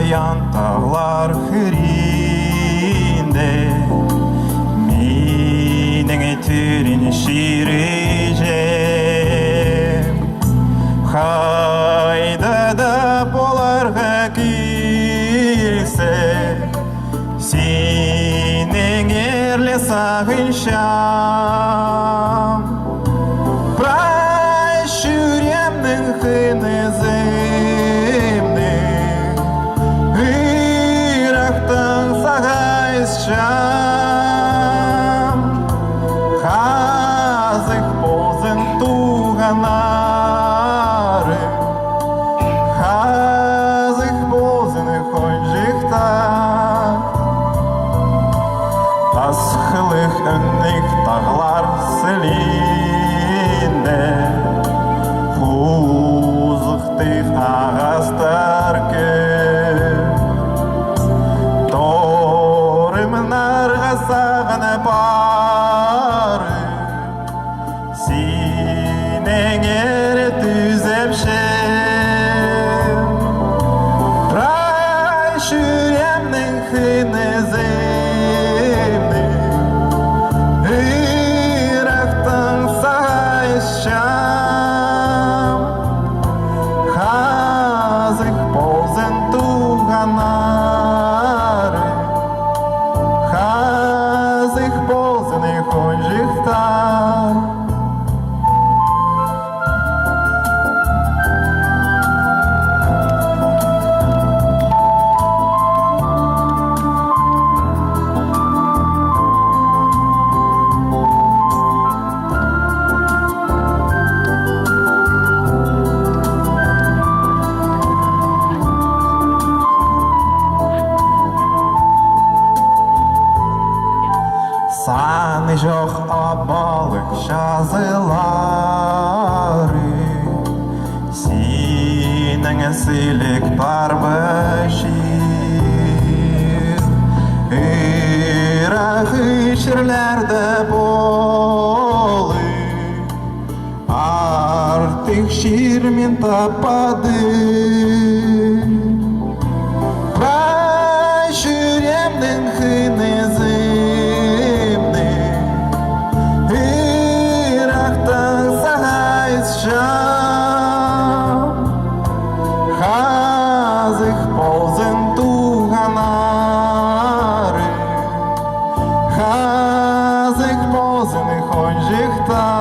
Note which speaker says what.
Speaker 1: янтағлар хүрінде менің түрін ширежем қайда да боларға келсе сенің ерлі сағыншам прощуремнің қынызымды Ирақтың сағайсшам қазық болсын туғанары қазық болсын қонжықтар Асқылық үннік тағлар сілінде Қузықтық ағастар Торымнарға сағыны бары Сенің әрі түзепшім Пращуремнің қынызымды Ирақтың сағайсшам Қазық болсын туғанары Қазық болсын қонжықтар Саны жоқ абалық жазылары Сенің сілік бар бәшір Ирақ ішірлерді болы Артық шермен тапады Пращуремнің қынызы Қазық болсын туғанары Қазық болсын қонжықтар